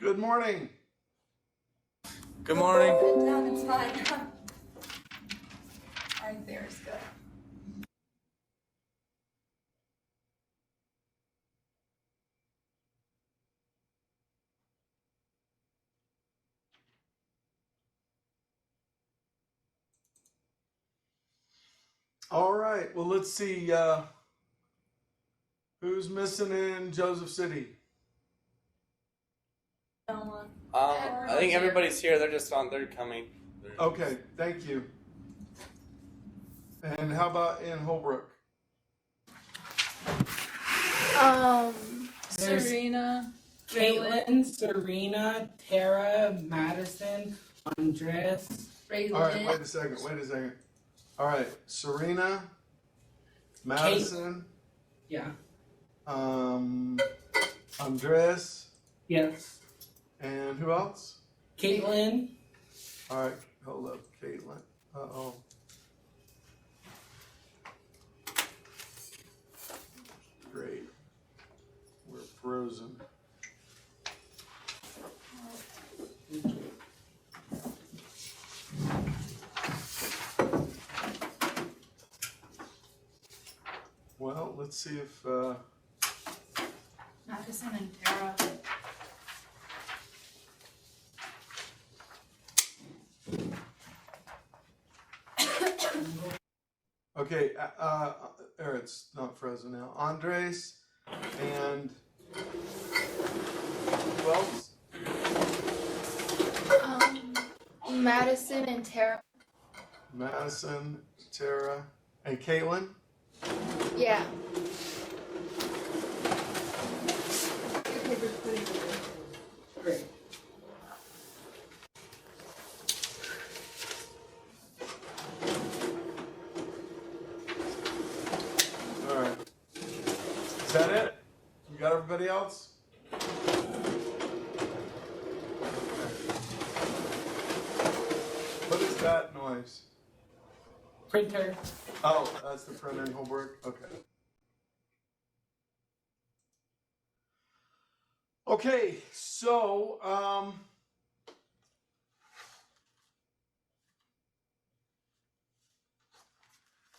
Good morning. Good morning. Sit down, it's fine. Right there is good. All right. Well, let's see. Who's missing in Joseph City? No one. I think everybody's here. They're just on. They're coming. Okay. Thank you. And how about in Holbrook? There's Serena, Caitlin, Serena, Tara, Madison, Andres. Raylan. All right. Wait a second. All right. Serena, Madison, Yeah. Andres, Yes. and who else? Caitlin. All right. Hold up. Caitlin. Uh-oh. Great. We're frozen. Well, let's see if Madison and Tara. okay, or it's not frozen now. Andres and who else? Madison and Tara. Madison, Tara, and Caitlin. Yeah. Great. All right. Is that it? You got everybody else? What is that noise? Printer. Oh, that's the printer in Holbrook? Okay. Okay, so, all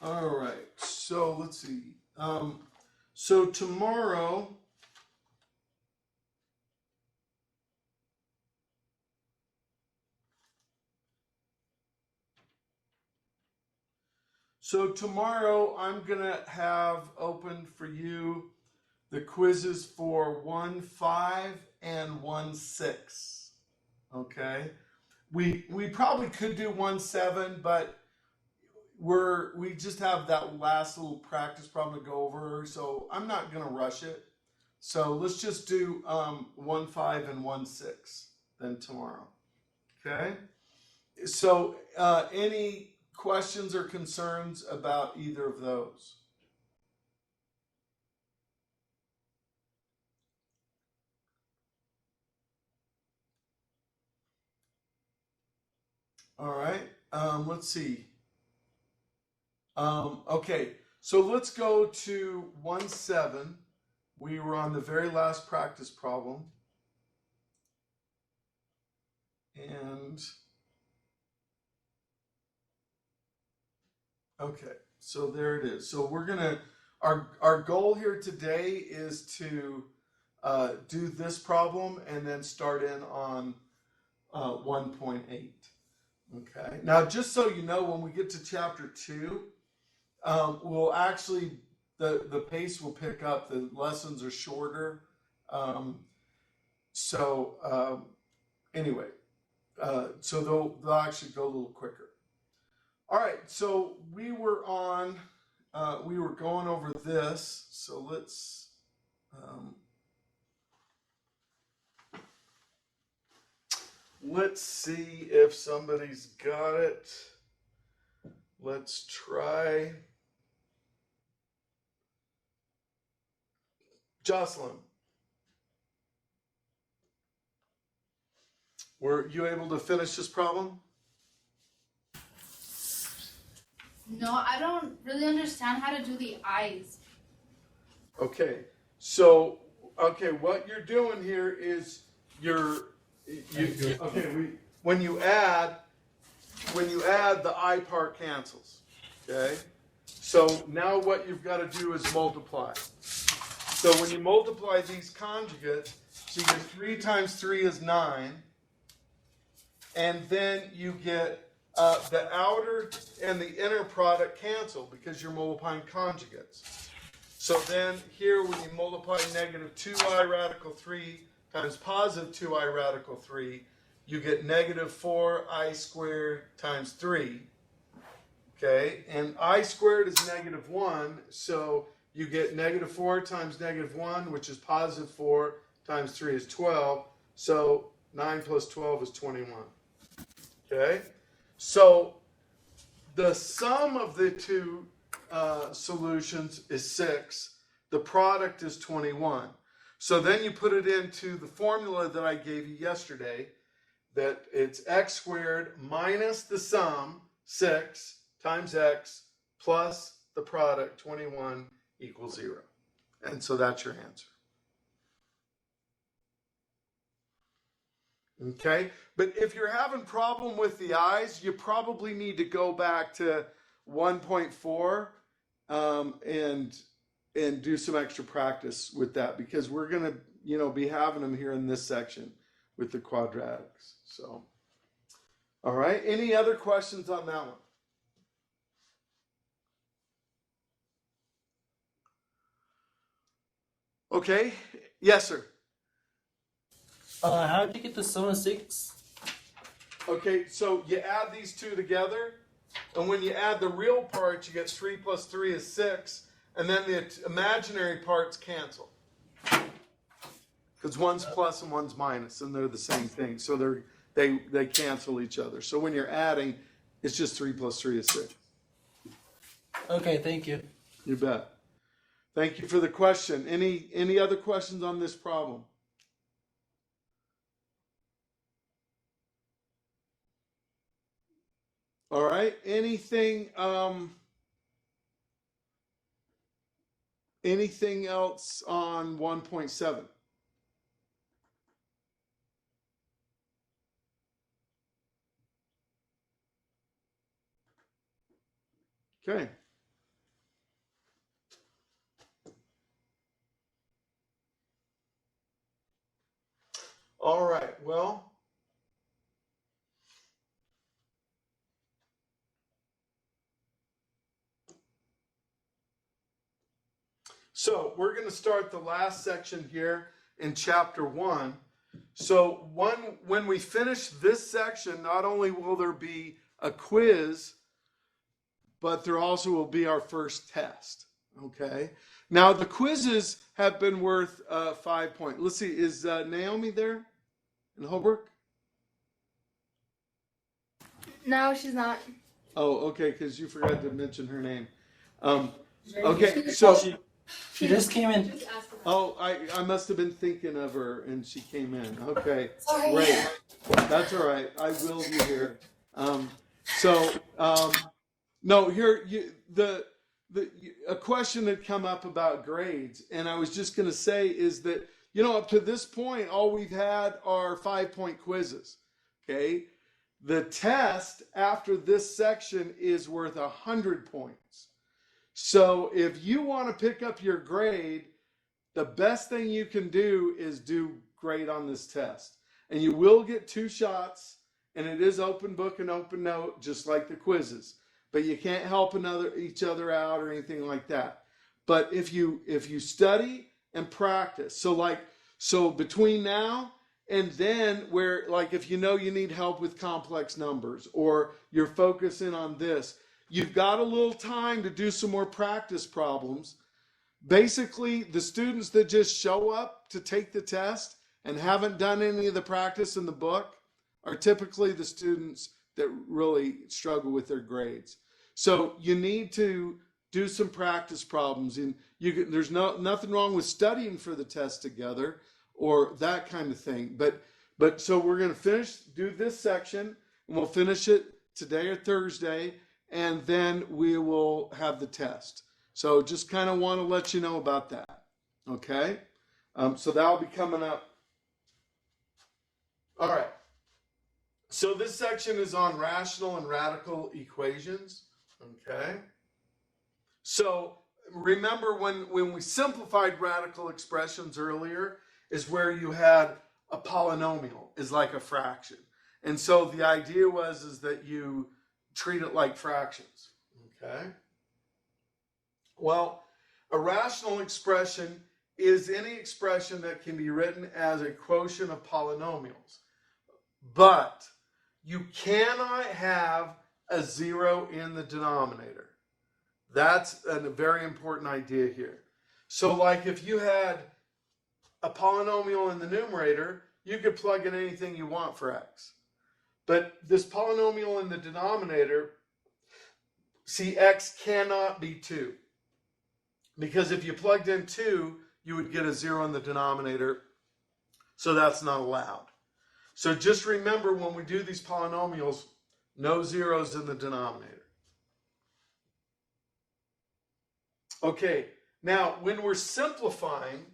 right, so let's see. So tomorrow, I'm gonna have open for you the quizzes for 1.5 and 1.6. Okay, we probably could do 1.7, but we just have that last little practice problem to go over, so I'm not gonna rush it. So let's just do 1.5 and 1.6 then tomorrow. Okay. So any questions or concerns about either of those? All right. Let's see. Okay. So let's go to 1.7. We were on the very last practice problem. And okay, so there it is. So we're gonna, our goal here today is to do this problem and then start in on 1.8. Okay, now just so you know, when we get to chapter 2, we'll actually, the pace will pick up, the lessons are shorter. Anyway, so they'll actually go a little quicker. All right, so we were going over this, so let's see if somebody's got it. Let's try. Jocelyn, were you able to finish this problem? No, I don't really understand how to do the eyes. Okay, so, what you're doing here is you're when you add, the I part cancels. Okay? So now what you've got to do is multiply. So when you multiply these conjugates, so you get 3 times 3 is 9. And then you get the outer and the inner product cancel because you're multiplying conjugates. So then here when you multiply negative 2i radical 3 times positive 2i radical 3, you get negative 4i squared times 3. Okay, and I squared is negative 1, so you get negative 4 times negative 1, which is positive 4 times 3 is 12. So 9 plus 12 is 21. Okay, so the sum of the two solutions is 6. The product is 21. So then you put it into the formula that I gave you yesterday, that it's x squared minus the sum, 6, times x, plus the product, 21, equals 0. And so that's your answer. Okay, but if you're having problem with the i's, you probably need to go back to 1.4 and do some extra practice with that, because we're going to be having them here in this section with the quadratics. So, all right, any other questions on that one? Okay, yes, sir. How did you get the sum of 6? Okay, so you add these two together, and when you add the real parts, you get 3 plus 3 is 6, and then the imaginary parts cancel. Because one's plus and one's minus, and they're the same thing, so they cancel each other. So when you're adding, it's just 3 plus 3 is 6. Okay, thank you. You bet. Thank you for the question. Any other questions on this problem? All right. Anything else on 1.7? Okay. All right. Well, so we're going to start the last section here in chapter 1. So when we finish this section, not only will there be a quiz, but there also will be our first test. Okay. Now the quizzes have been worth 5 points. Let's see, is Naomi there in Holbrook? No, she's not. Oh, okay, because you forgot to mention her name. Okay, so She just came in. Just ask her. oh, I must have been thinking of her, and she came in. Okay, Sorry. great. That's all right. I willed you here. No, here a question had come up about grades, and I was just going to say is that up to this point, all we've had are 5-point quizzes. Okay, the test after this section is worth 100 points. So if you want to pick up your grade, the best thing you can do is do great on this test. And you will get 2 shots, and it is open book and open note, just like the quizzes. But you can't help each other out or anything like that. But if you study and practice, so between now and then, where if you need help with complex numbers, or you're focusing on this, you've got a little time to do some more practice problems. Basically, the students that just show up to take the test and haven't done any of the practice in the book are typically the students that really struggle with their grades. So you need to do some practice problems, and there's nothing wrong with studying for the test together or that kind of thing. But so we're going to do this section, and we'll finish it today or Thursday, and then we will have the test. So just kind of want to let you know about that. Okay? So that'll be coming up. All right. So this section is on rational and radical equations. Okay. So remember when we simplified radical expressions earlier is where you had a polynomial is like a fraction. And so the idea is that you treat it like fractions. Okay. Well, a rational expression is any expression that can be written as a quotient of polynomials. But you cannot have a zero in the denominator. That's a very important idea here. So like if you had a polynomial in the numerator, you could plug in anything you want for x. But this polynomial in the denominator, see, x cannot be 2. Because if you plugged in 2, you would get a 0 in the denominator. So that's not allowed. So just remember when we do these polynomials, no zeros in the denominator. Okay, now when we're simplifying,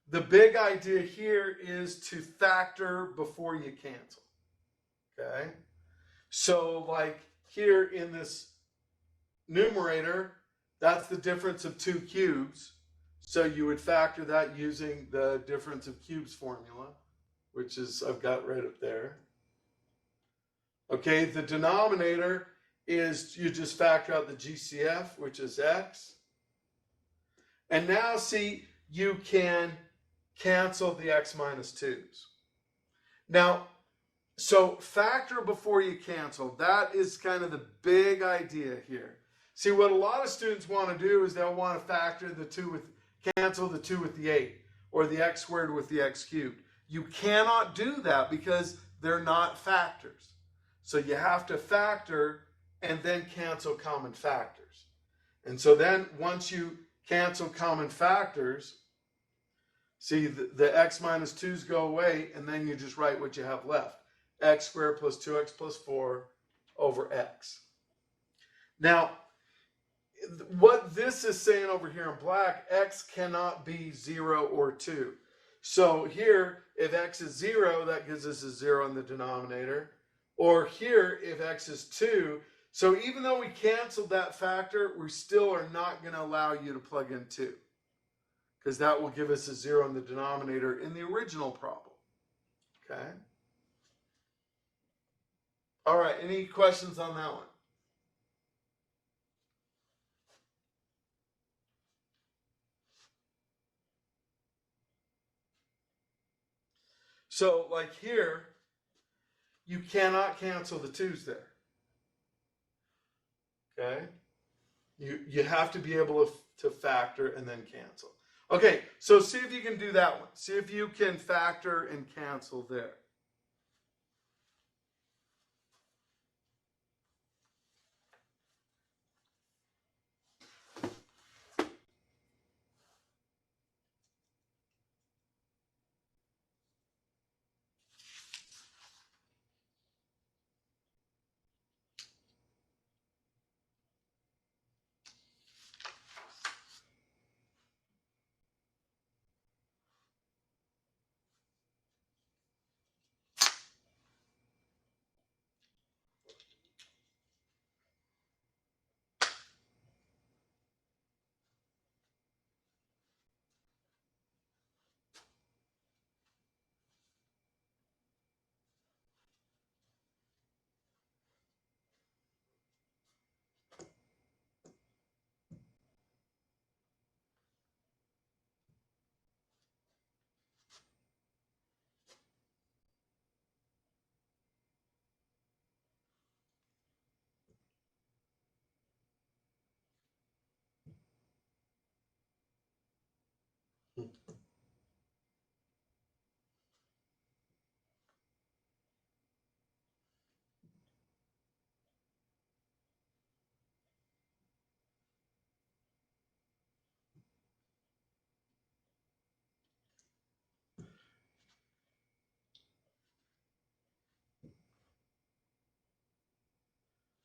the big idea here is to factor before you cancel. Okay, so like here in this numerator, that's the difference of 2 cubes. So you would factor that using the difference of cubes formula, which is I've got right up there. Okay, the denominator is you just factor out the GCF, which is x. And now see, you can cancel the x minus 2's. Now, so factor before you cancel. That is kind of the big idea here. See, what a lot of students want to do is they'll want to factor the 2 with, cancel the 2 with the 8, or the x squared with the x cubed. You cannot do that because they're not factors. So you have to factor and then cancel common factors. And so then once you cancel common factors, see the x minus 2's go away, and then you just write what you have left. X squared plus 2x plus 4 over x. Now, what this is saying over here in black, x cannot be 0 or 2. So here, if x is 0, that gives us a 0 in the denominator. Or here, if x is 2, so even though we canceled that factor, we still are not going to allow you to plug in 2. Because that will give us a 0 in the denominator in the original problem. Okay? All right, any questions on that one? So, like here, you cannot cancel the 2's there. Okay? You have to be able to factor and then cancel. Okay, so see if you can do that one. See if you can factor and cancel there.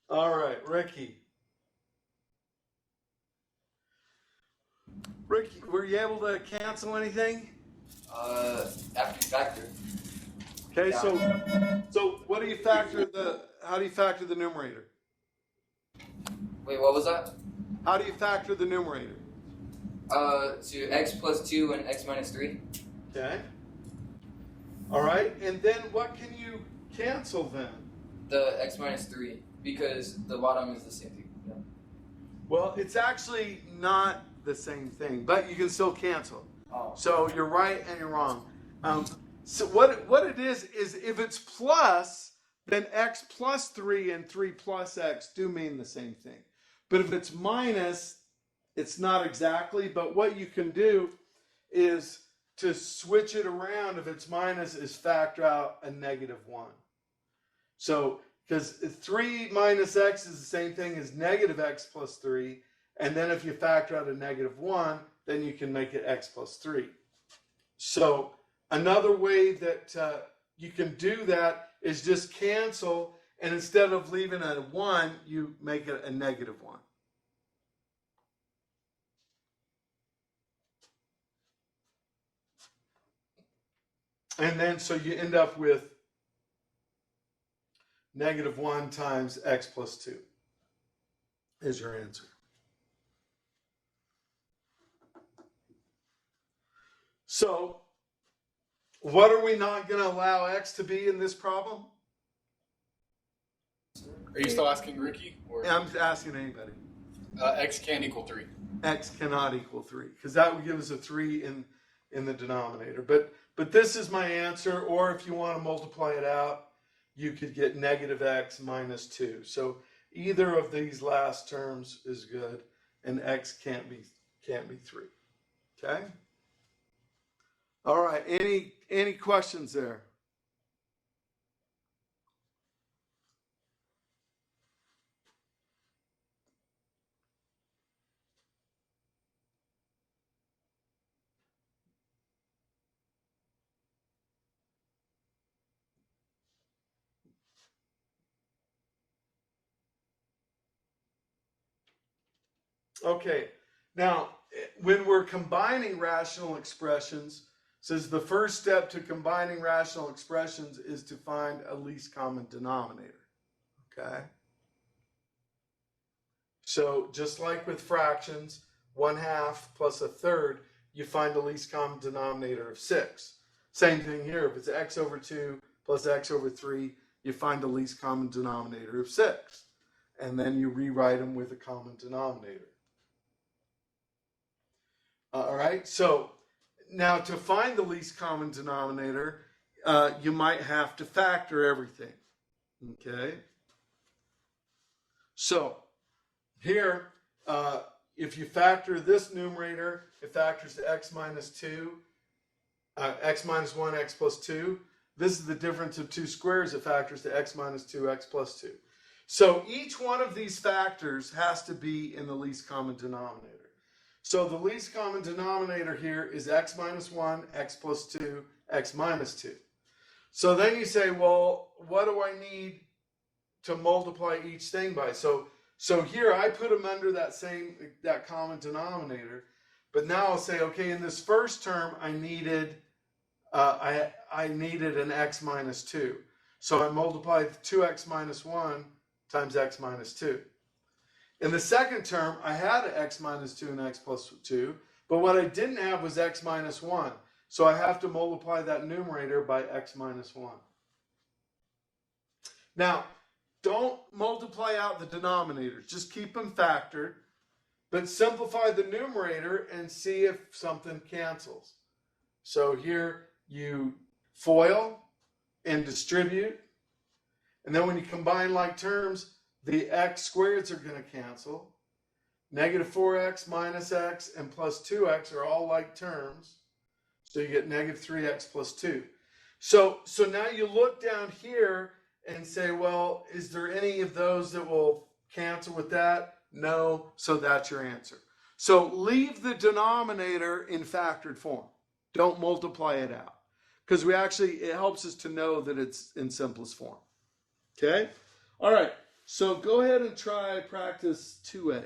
All right, Ricky. Ricky, were you able to cancel anything? After you factor. Okay, so what do you factor how do you factor the numerator? Wait, what was that? How do you factor the numerator? To x plus 2 and x minus 3. Okay. All right, and then what can you cancel then? The x minus 3, because the bottom is the same thing. Yeah. Well, it's actually not the same thing, but you can still cancel. Oh. So you're right and you're wrong. So what it is if it's plus, then x plus 3 and 3 plus x do mean the same thing. But if it's minus, it's not exactly. But what you can do is to switch it around. If it's minus, is factor out a -1. So because 3 minus x is the same thing as negative x plus 3. And then if you factor out a -1, then you can make it x plus 3. So another way that you can do that is just cancel, and instead of leaving a 1, you make it a -1. And then so you end up with -1 times x plus 2 is your answer. So what are we not going to allow x to be in this problem? Are you still asking Ricky? Or I'm asking anybody. x can't equal 3. X cannot equal 3, because that would give us a 3 in the denominator. But this is my answer, or if you want to multiply it out, you could get -x minus 2. So either of these last terms is good, and x can't be 3. Okay? All right, any questions there? Okay, now when we're combining rational expressions, says the first step to combining rational expressions is to find a least common denominator. Okay? So just like with fractions, 1/2 plus 1/3, you find the least common denominator of 6. Same thing here. If it's x over 2 plus x over 3, you find the least common denominator of 6. And then you rewrite them with a common denominator. All right, so now to find the least common denominator, you might have to factor everything. Okay? So here, if you factor this numerator, it factors to x minus 2, x minus 1, x plus 2. This is the difference of two squares. It factors to x minus 2, x plus 2. So each one of these factors has to be in the least common denominator. So the least common denominator here is x minus 1, x plus 2, x minus 2. So then you say, well, what do I need to multiply each thing by? So here I put them under that common denominator. But now I'll say, okay, in this first term, I needed an x minus 2. So I multiplied 2x minus 1 times x minus 2. In the second term, I had an x minus 2 and x plus 2, but what I didn't have was x minus 1. So I have to multiply that numerator by x minus 1. Now, don't multiply out the denominators. Just keep them factored, but simplify the numerator and see if something cancels. So here you FOIL and distribute. And then when you combine like terms, the x squareds are going to cancel. -4x minus x and plus 2x are all like terms. So you get -3x plus 2. So now you look down here and say, well, is there any of those that will cancel with that? No, so that's your answer. So leave the denominator in factored form. Don't multiply it out. Because it helps us to know that it's in simplest form. Okay? All right. So go ahead and try practice 2A.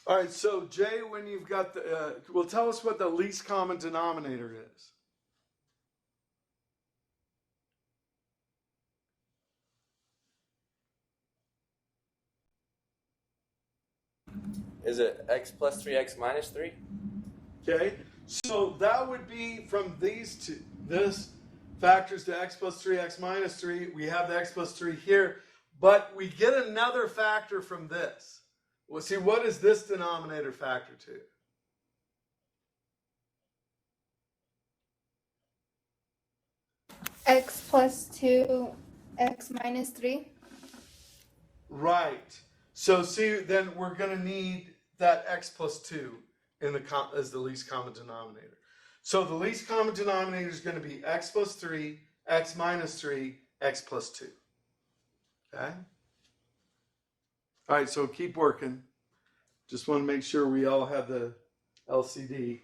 All right, so Jay, when you've got the, well, tell us what the least common denominator is. Is it x plus 3x minus 3? Okay, so that would be from these two, this factors to x plus 3, x minus 3. We have the x plus 3 here, but we get another factor from this. Well, see, what is this denominator factor to? X plus 2, x minus 3. Right. So see, then we're going to need that x plus 2 in the as the least common denominator. So the least common denominator is going to be x plus 3, x minus 3, x plus 2. Okay? All right, so keep working. Just want to make sure we all have the LCD.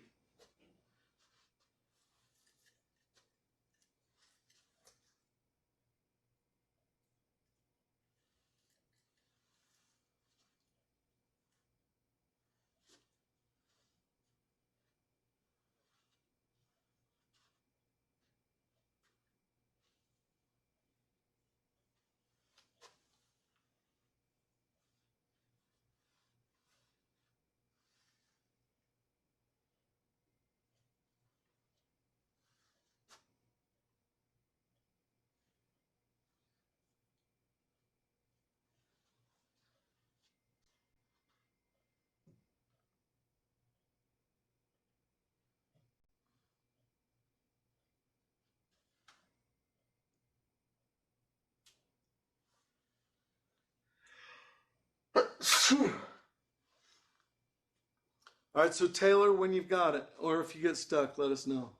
All right, so Taylor, when you've got it, or if you get stuck, let us know.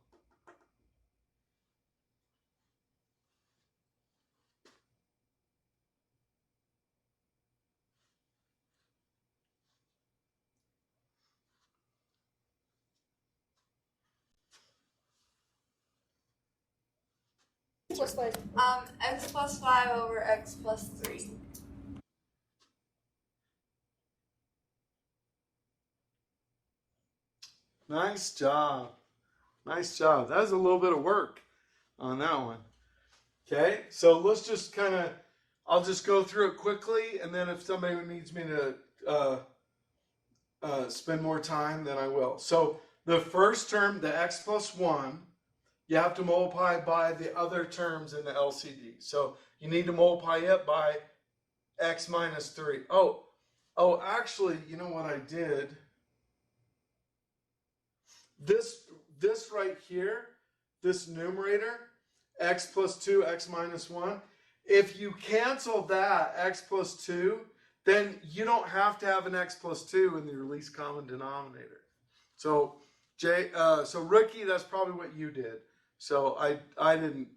X plus 5 over x plus 3. Nice job. Nice job. That was a little bit of work on that one. Okay, so let's just kind of, I'll just go through it quickly, and then if somebody needs me to spend more time, then I will. So the first term, the x plus 1, you have to multiply by the other terms in the LCD. So you need to multiply it by x minus 3. Oh, actually, you know what I did? This right here, this numerator, x plus 2, x minus 1, if you cancel that, x plus 2, then you don't have to have an x plus 2 in your least common denominator. So, Jay, so Rookie, that's probably what you did. So I didn't.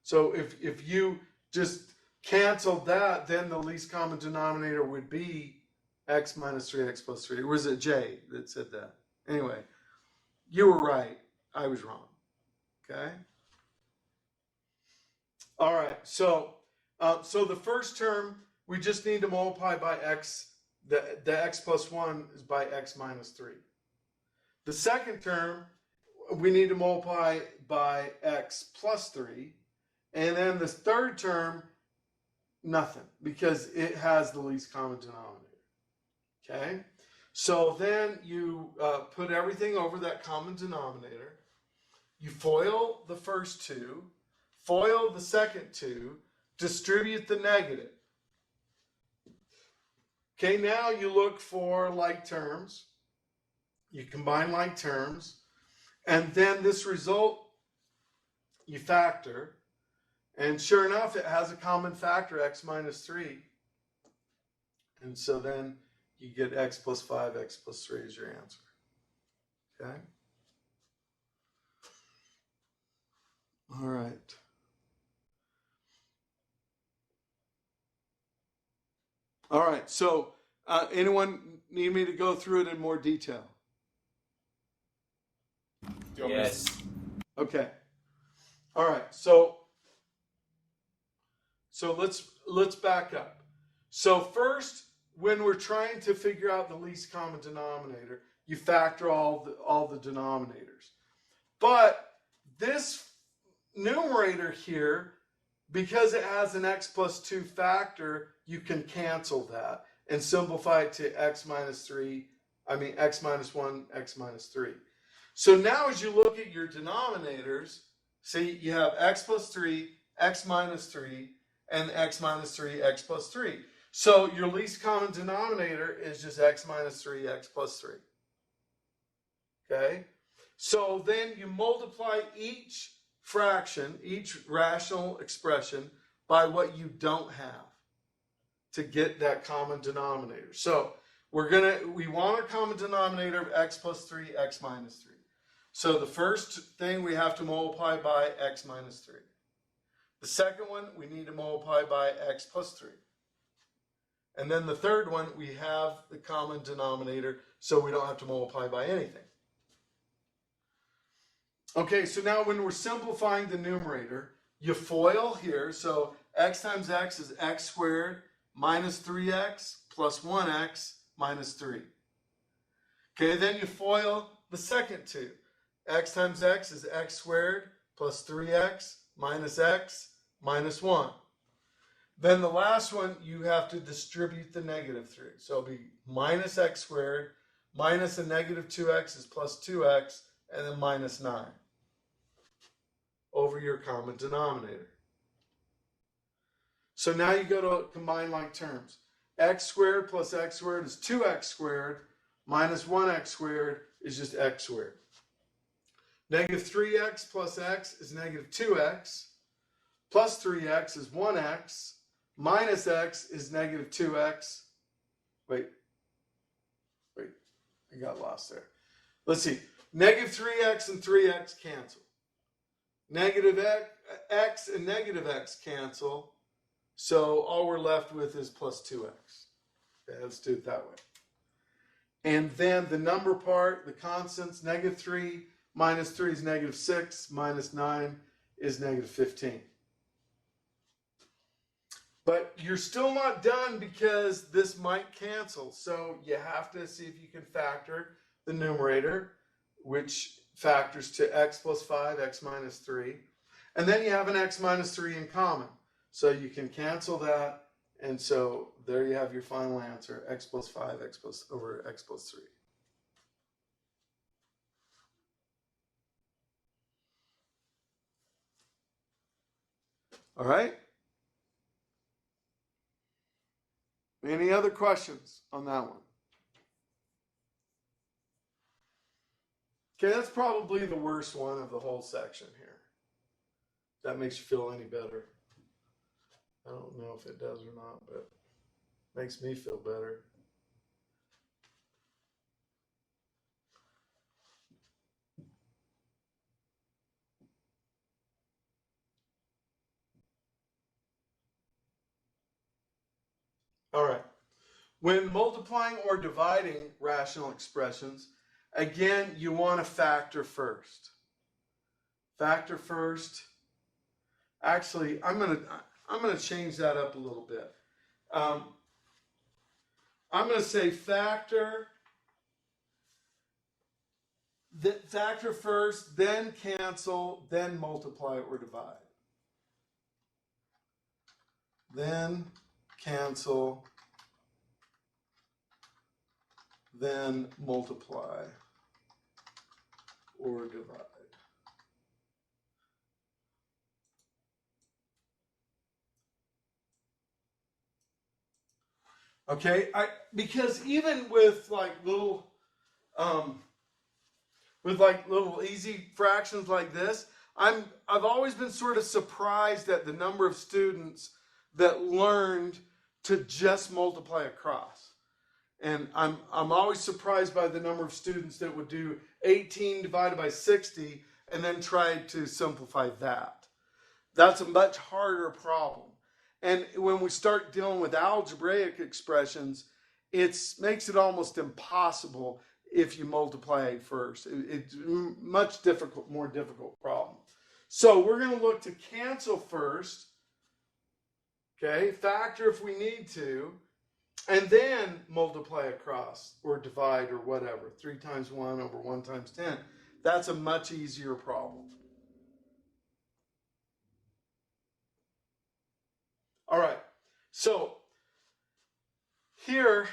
So if you just canceled that, then the least common denominator would be x minus 3, x plus 3. Or was it Jay that said that? Anyway, you were right. I was wrong. Okay. All right. So the first term, we just need to multiply by x. The x plus 1 is by x minus 3. The second term, we need to multiply by x plus 3. And then the third term, nothing, because it has the least common denominator. Okay? So then you put everything over that common denominator. You FOIL the first two, FOIL the second two, distribute the negative. Okay, now you look for like terms. You combine like terms. And then this result, you factor. And sure enough, it has a common factor, x minus 3. And so then you get x plus 5, x plus 3 is your answer. Okay? All right. All right, so anyone need me to go through it in more detail? Yes. Okay. All right, so let's back up. So first, when we're trying to figure out the least common denominator, you factor all the denominators. But this numerator here, because it has an x plus 2 factor, you can cancel that and simplify it to x minus 1, x minus 3. So now as you look at your denominators, see you have x plus 3, x minus 3, and x minus 3, x plus 3. So your least common denominator is just x minus 3, x plus 3. Okay? So then you multiply each fraction, each rational expression, by what you don't have to get that common denominator. So we want a common denominator of x plus 3, x minus 3. So the first thing we have to multiply by x minus 3. The second one we need to multiply by x plus 3. And then the third one we have the common denominator, so we don't have to multiply by anything. Okay, so now when we're simplifying the numerator, you FOIL here. So x times x is x squared minus 3x plus 1x minus 3. Okay, then you FOIL the second two. X times x is x squared plus 3x minus x minus 1. Then the last one, you have to distribute the negative through. So it'll be minus x squared minus a negative 2x is plus 2x, and then minus 9 over your common denominator. So now you go to combine like terms. X squared plus x squared is 2x squared minus 1x squared is just x squared. Negative 3x plus x is negative 2x, plus 3x is 1x, minus x is negative 2x. Wait, I got lost there. Let's see. Negative 3x and 3x cancel. Negative x and negative x cancel. So all we're left with is plus 2x. Okay, let's do it that way. And then the number part, the constants, negative 3 minus 3 is negative 6, minus 9 is negative 15. But you're still not done because this might cancel. So you have to see if you can factor the numerator, which factors to x plus 5, x minus 3. And then you have an x minus 3 in common. So you can cancel that. And so there you have your final answer, x plus 5 over x plus 3. All right? Any other questions on that one? Okay, that's probably the worst one of the whole section here. If that makes you feel any better. I don't know if it does or not, but it makes me feel better. All right. When multiplying or dividing rational expressions, again, you want to factor first. Factor first. Actually, I'm gonna change that up a little bit. I'm going to say factor first, then cancel, then multiply or divide. Then cancel, then multiply or divide. Okay, because even with little easy fractions like this, I've always been sort of surprised at the number of students that learned to just multiply across. And I'm always surprised by the number of students that would do 18 divided by 60 and then try to simplify that. That's a much harder problem. And when we start dealing with algebraic expressions, it makes it almost impossible if you multiply first. It's a much more difficult problem. So we're going to look to cancel first. Okay, factor if we need to. and then multiply across or divide or whatever. 3 times 1 over 1 times 10. That's a much easier problem. All right. So here,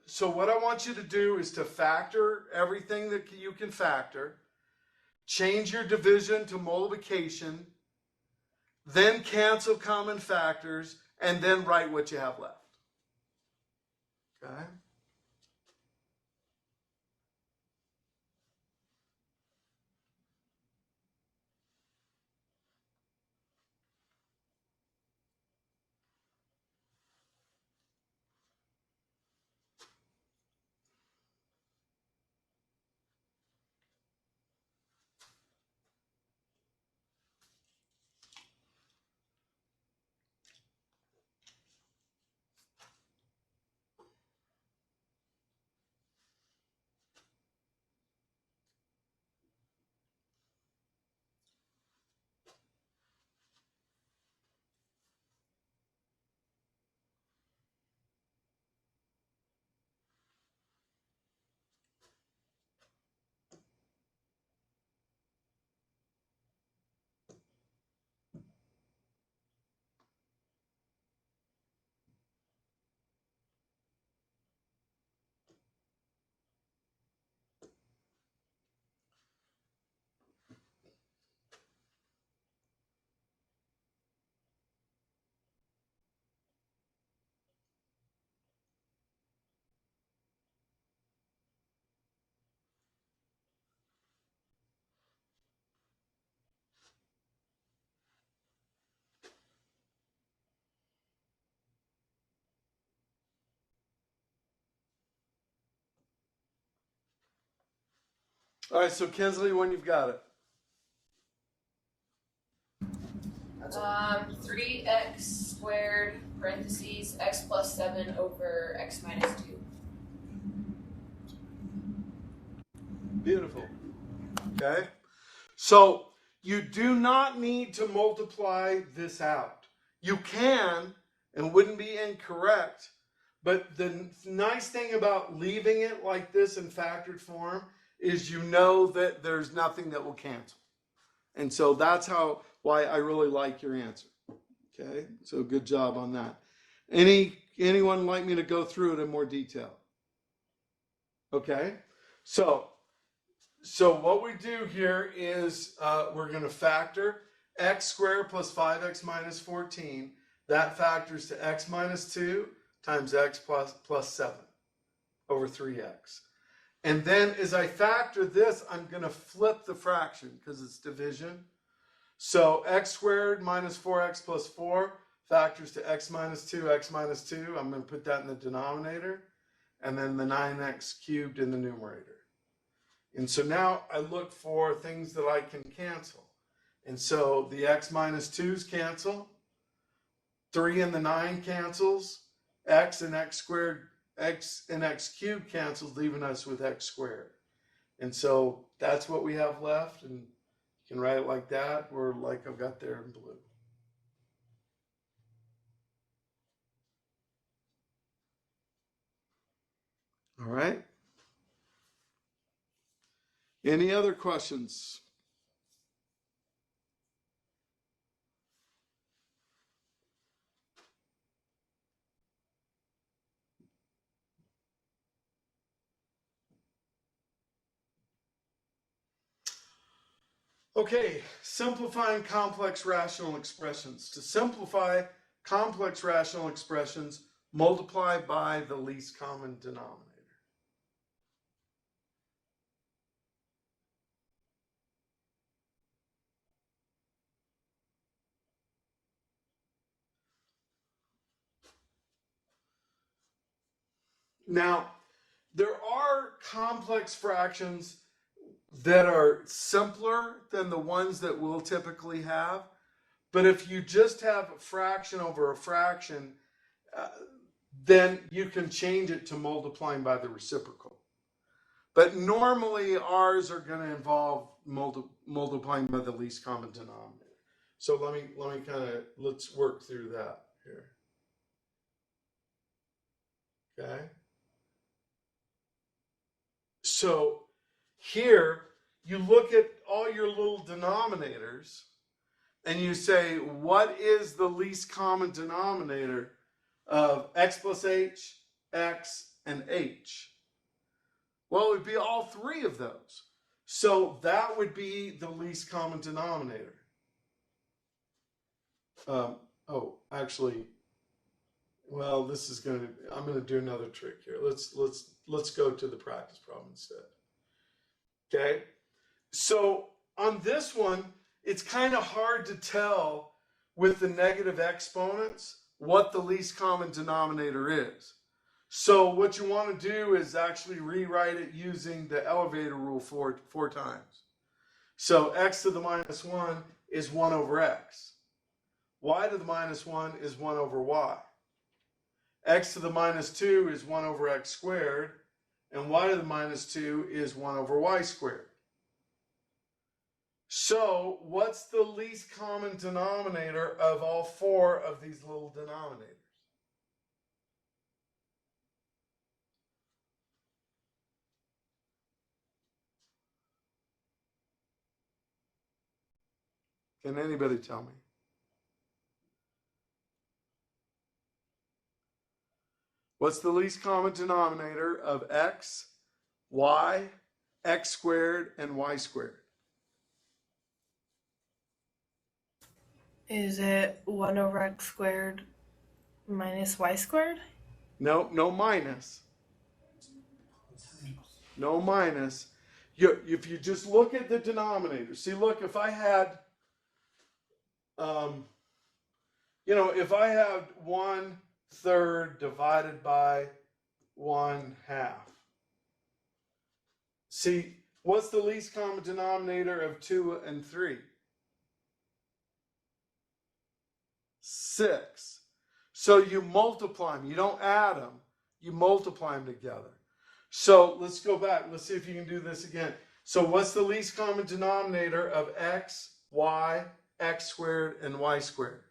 so what I want you to do is to factor everything that you can factor, change your division to multiplication, then cancel common factors, and then write what you have left. Okay? All right, so Kinsley, when you've got it. 3x squared parentheses x plus 7 over x minus 2. Beautiful. Okay? So you do not need to multiply this out. You can, and wouldn't be incorrect, but the nice thing about leaving it like this in factored form is you know that there's nothing that will cancel. And so that's why I really like your answer. Okay? So good job on that. Anyone like me to go through it in more detail? Okay? So what we do here is we're going to factor x squared plus 5x minus 14. That factors to x minus 2 times x plus 7 over 3x. And then as I factor this, I'm going to flip the fraction because it's division. So x squared minus 4x plus 4 factors to x minus 2. I'm going to put that in the denominator. And then the 9x cubed in the numerator. And so now I look for things that I can cancel. And so the x minus 2's cancel. 3 and the 9 cancels. X and x cubed cancels, leaving us with x squared. And so that's what we have left. And you can write it like that or like I've got there in blue. All right. Any other questions? Okay, simplifying complex rational expressions. To simplify complex rational expressions, multiply by the least common denominator. Now, there are complex fractions that are simpler than the ones that we'll typically have. But if you just have a fraction over a fraction, then you can change it to multiplying by the reciprocal. But normally ours are going to involve multiplying by the least common denominator. So let's work through that here. Okay? So here, you look at all your little denominators and you say, what is the least common denominator of x plus h, x, and h? Well, it would be all three of those. So that would be the least common denominator. Actually, well, this is I'm gonna do another trick here. Let's go to the practice problem instead. Okay, so on this one, it's kind of hard to tell with the negative exponents what the least common denominator is. So what you want to do is actually rewrite it using the elevator rule four times. So x to the minus 1 is 1 over x. Y to the minus 1 is 1 over y. X to the minus 2 is 1 over x squared. And y to the minus 2 is 1 over y squared. So what's the least common denominator of all four of these little denominators? Can anybody tell me? What's the least common denominator of x, y, x squared, and y squared? Is it 1 over x squared minus y squared? No, no minus. No minus. If you just look at the denominator, see, look, if I had, if I had 1/3 divided by 1/2. See, what's the least common denominator of 2 and 3? 6. So you multiply them. You don't add them. You multiply them together. So let's go back. Let's see if you can do this again. So what's the least common denominator of x, y, x squared, and y squared?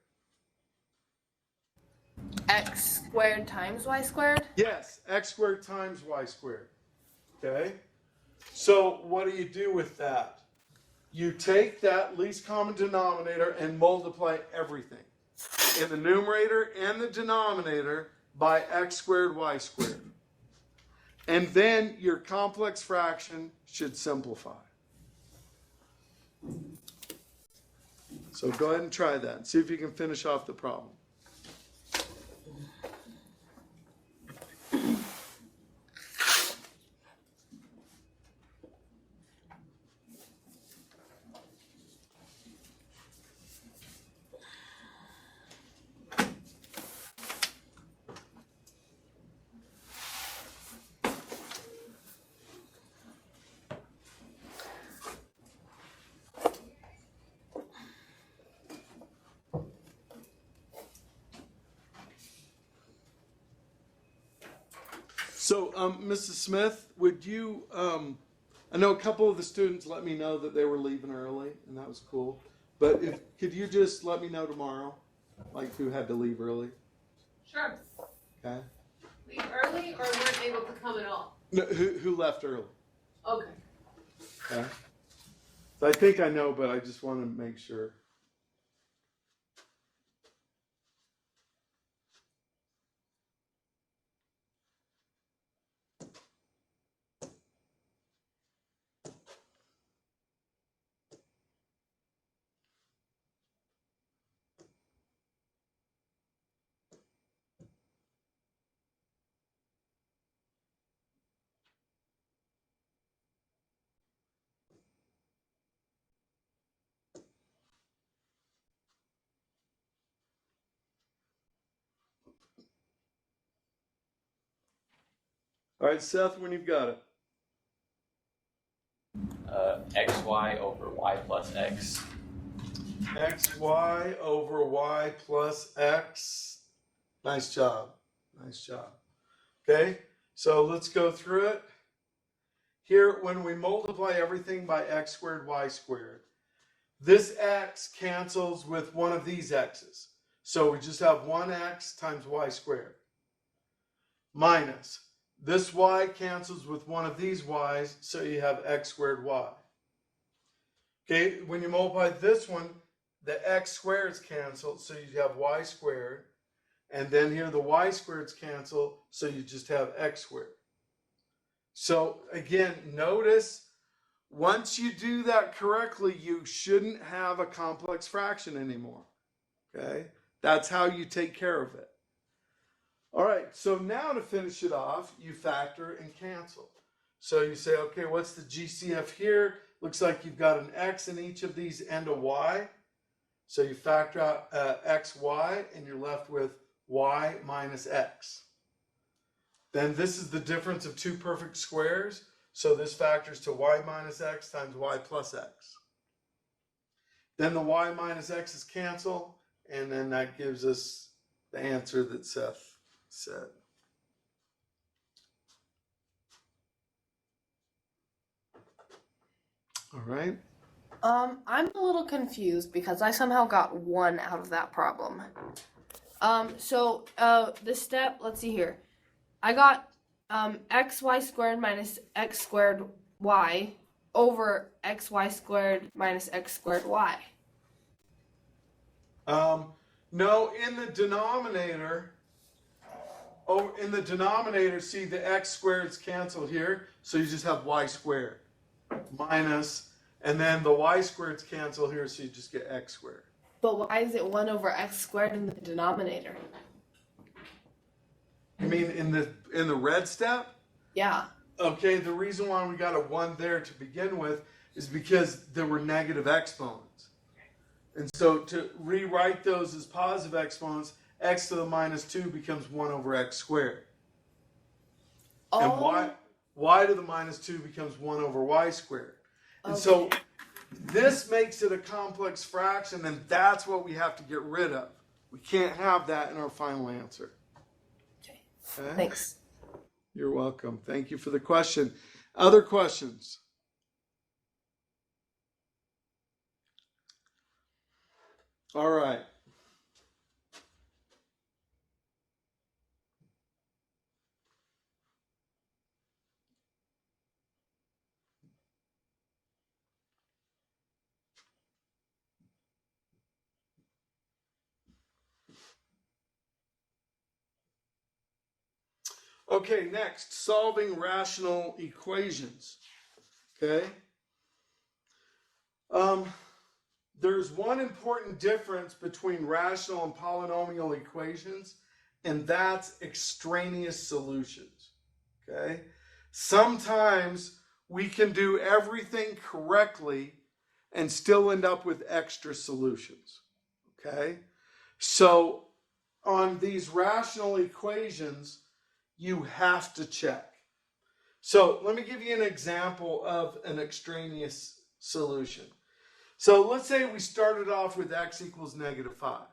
X squared times y squared? Yes, x squared times y squared. Okay? So what do you do with that? You take that least common denominator and multiply everything in the numerator and the denominator by x squared, y squared. And then your complex fraction should simplify. So go ahead and try that and see if you can finish off the problem. So, Mrs. Smith, would you, I know a couple of the students let me know that they were leaving early, and that was cool. But could you just let me know tomorrow, like who had to leave early? Sure. Okay. Leave early or weren't able to come at all? No, who left early? Okay. Okay. So I think I know, but I just want to make sure. All right, Seth, when you've got it. xy over y plus x. xy over y plus x. Nice job. Nice job. Okay, so let's go through it. Here, when we multiply everything by x squared, y squared, this x cancels with one of these x's. So we just have 1x times y squared. minus. This y cancels with one of these y's, so you have x squared y. Okay, when you multiply this one, the x squareds cancel, so you have y squared. And then here the y squareds cancel, so you just have x squared. So again, notice once you do that correctly, you shouldn't have a complex fraction anymore. Okay, that's how you take care of it. All right, so now to finish it off, you factor and cancel. So you say, okay, what's the GCF here? Looks like you've got an x in each of these and a y. So you factor out x, y, and you're left with y minus x. Then this is the difference of two perfect squares. So this factors to y minus x times y plus x. Then the y minus x's cancel, and then that gives us the answer that Seth said. All right. I'm a little confused because I somehow got 1 out of that problem. The step, let's see here. I got xy squared minus x squared y over xy squared minus x squared y. No, in the denominator, see the x squareds cancel here, so you just have y squared minus, and then the y squareds cancel here, so you just get x squared. But why is it 1 over x squared in the denominator? You mean in the red step? Yeah. Okay, the reason why we got a 1 there to begin with is because there were negative exponents. And so to rewrite those as positive exponents, x to the minus 2 becomes 1 over x squared. And y to the minus 2 becomes 1 over y squared. And so this makes it a complex fraction, and that's what we have to get rid of. We can't have that in our final answer. Okay. Thanks. You're welcome. Thank you for the question. Other questions? All right. Okay, next, solving rational equations. Okay. There's one important difference between rational and polynomial equations, and that's extraneous solutions. Okay. Sometimes we can do everything correctly and still end up with extra solutions. Okay. So on these rational equations, you have to check. So let me give you an example of an extraneous solution. So let's say we started off with x equals -5.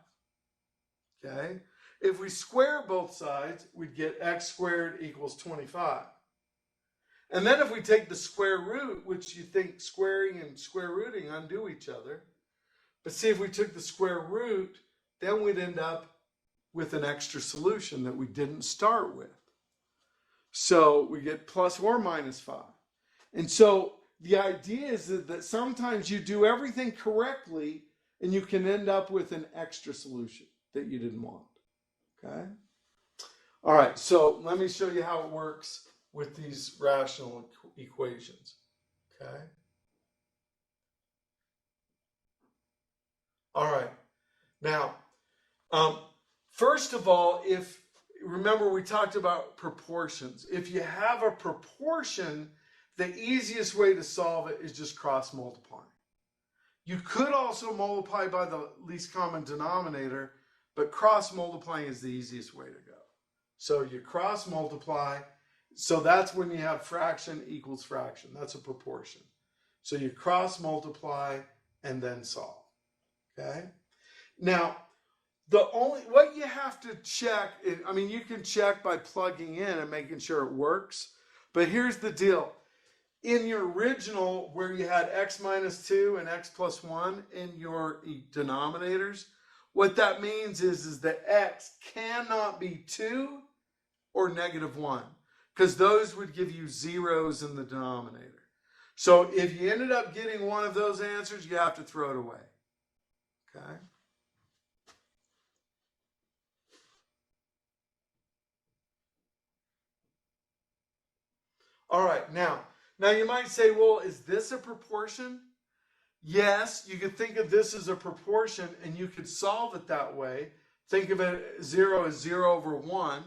Okay? If we square both sides, we'd get x squared equals 25. And then if we take the square root, which you think squaring and square rooting undo each other, but see if we took the square root, then we'd end up with an extra solution that we didn't start with. So we get plus or minus 5. And so the idea is that sometimes you do everything correctly and you can end up with an extra solution that you didn't want. Okay? All right, so let me show you how it works with these rational equations. Okay? All right. Now, first of all, remember we talked about proportions. If you have a proportion, the easiest way to solve it is just cross multiplying. You could also multiply by the least common denominator, but cross multiplying is the easiest way to go. So you cross multiply, so that's when you have fraction equals fraction. That's a proportion. So you cross multiply and then solve. Okay? Now, what you have to check, you can check by plugging in and making sure it works, but here's the deal. In your original, where you had x minus 2 and x plus 1 in your denominators, what that means is that x cannot be 2 or -1, because those would give you zeros in the denominator. So if you ended up getting one of those answers, you have to throw it away. Okay? All right, now you might say, well, is this a proportion? Yes, you could think of this as a proportion, and you could solve it that way. Think of it 0 as 0 over 1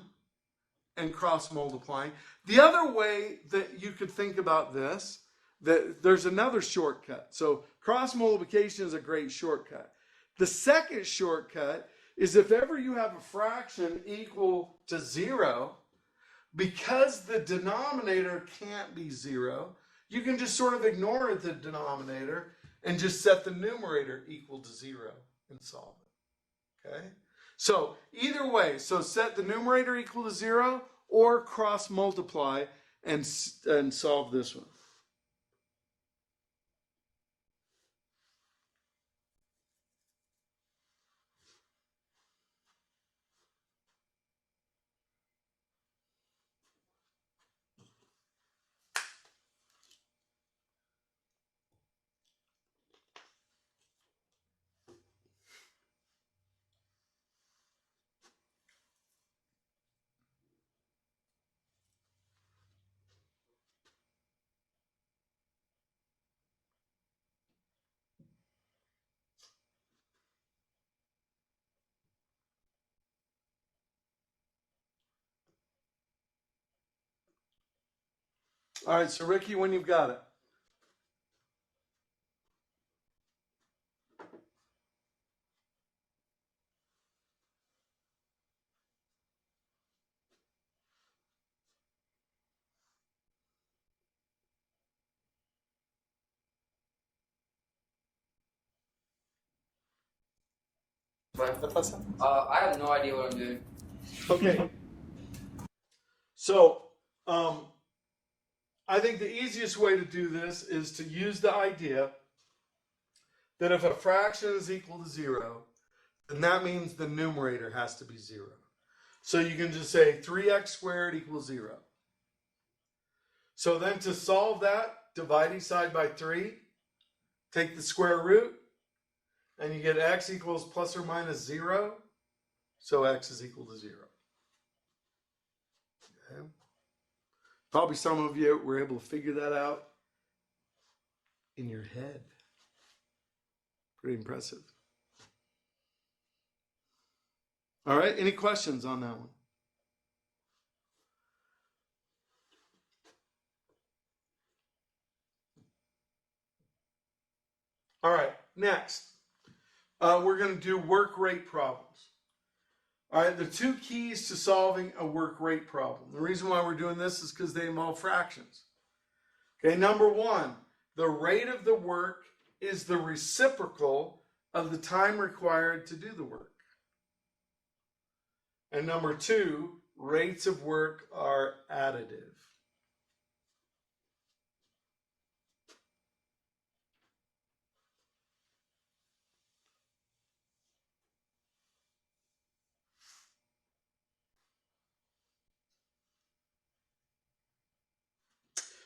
and cross multiplying. The other way that you could think about this, that there's another shortcut. So cross multiplication is a great shortcut. The second shortcut is if ever you have a fraction equal to 0, because the denominator can't be 0, you can just sort of ignore the denominator and just set the numerator equal to 0 and solve it. Okay? So either way, so set the numerator equal to 0 or cross multiply and solve this one. All right, so Ricky, when you've got it. I have no idea what I'm doing. Okay. So, I think the easiest way to do this is to use the idea that if a fraction is equal to 0, then that means the numerator has to be 0. So you can just say 3x squared equals 0. So then to solve that, divide each side by 3, take the square root, and you get x equals plus or minus 0. So x is equal to 0. Okay. Probably some of you were able to figure that out in your head. Pretty impressive. All right, any questions on that one? All right, next, we're going to do work rate problems. All right, the two keys to solving a work rate problem. The reason why we're doing this is because they involve fractions. Okay, number one, the rate of the work is the reciprocal of the time required to do the work. And number two, rates of work are additive.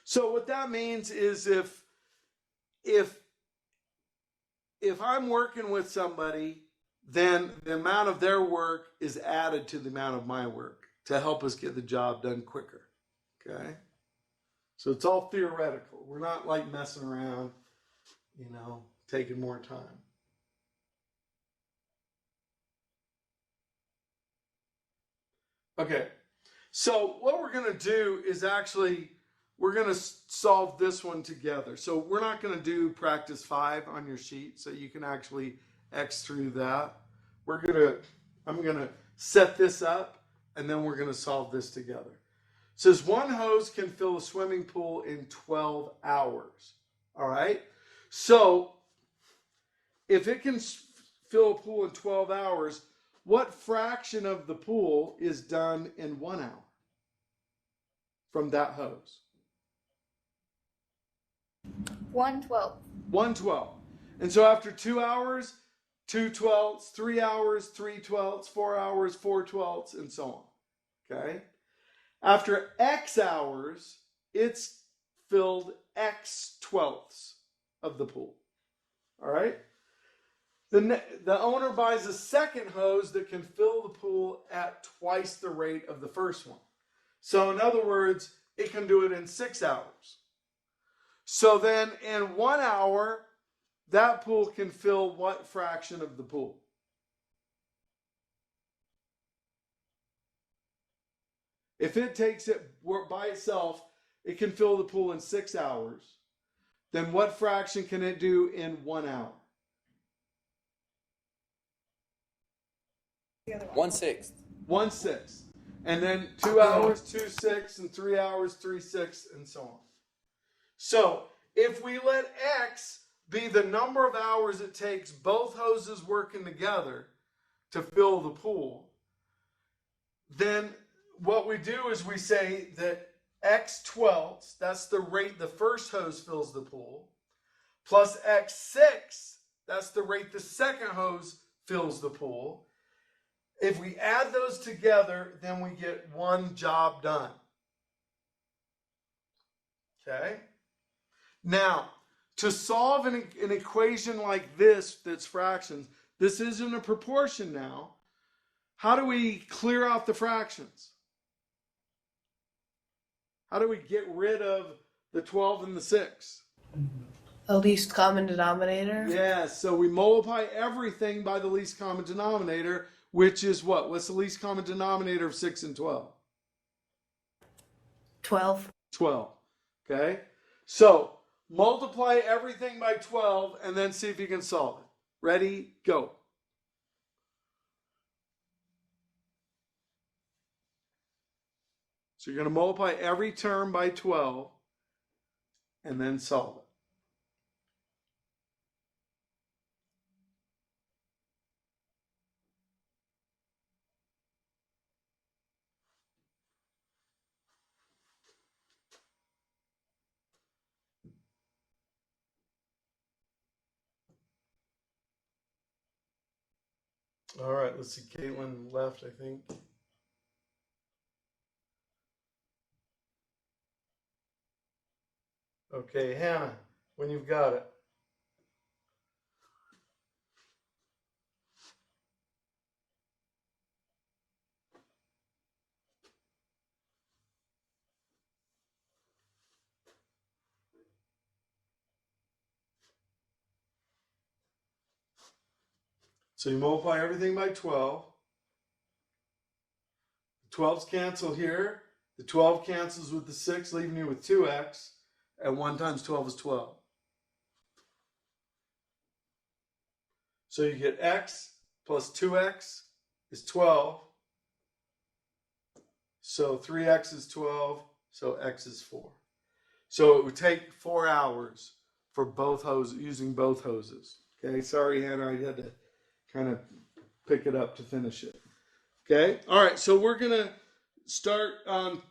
So what that means is if I'm working with somebody, then the amount of their work is added to the amount of my work to help us get the job done quicker. Okay? So it's all theoretical. We're not like messing around, taking more time. Okay. So what we're going to do is actually we're going to solve this one together. So we're not going to do practice 5 on your sheet, so you can actually X through that. I'm going to set this up, and then we're going to solve this together. It says one hose can fill a swimming pool in 12 hours. All right? So if it can fill a pool in 12 hours, what fraction of the pool is done in 1 hour from that hose? 1/12. 1/12. And so after 2 hours, 2/12, 3 hours, 3/12, 4 hours, 4/12, and so on. Okay? After X hours, it's filled X twelfths of the pool. All right? The owner buys a second hose that can fill the pool at twice the rate of the first one. So in other words, it can do it in 6 hours. So then in 1 hour, that pool can fill what fraction of the pool? If it takes it by itself, it can fill the pool in 6 hours. Then what fraction can it do in 1 hour? 1/6. 1/6. And then 2 hours, 2/6, and 3 hours, 3/6, and so on. So if we let X be the number of hours it takes both hoses working together to fill the pool, then what we do is we say that X twelfths, that's the rate the first hose fills the pool, plus X6, that's the rate the second hose fills the pool. If we add those together, then we get one job done. Okay? Now, to solve an equation like this that's fractions, this isn't a proportion now. How do we clear out the fractions? How do we get rid of the 12 and the 6? The least common denominator. Yeah, so we multiply everything by the least common denominator, which is what? What's the least common denominator of 6 and 12? 12. 12. Okay? So, multiply everything by 12 and then see if you can solve it. Ready? Go. So you're going to multiply every term by 12 and then solve it. All right, let's see. Caitlin left, I think. Okay, Hannah, when you've got it. So you multiply everything by 12. The 12s cancel here. The 12 cancels with the 6, leaving you with 2x. And 1 times 12 is 12. So you get x plus 2x is 12. So 3x is 12. So x is 4. So it would take 4 hours for both hoses, using both hoses. Okay, sorry, Hannah, I had to kind of pick it up to finish it. Okay, all right, so we're going to start on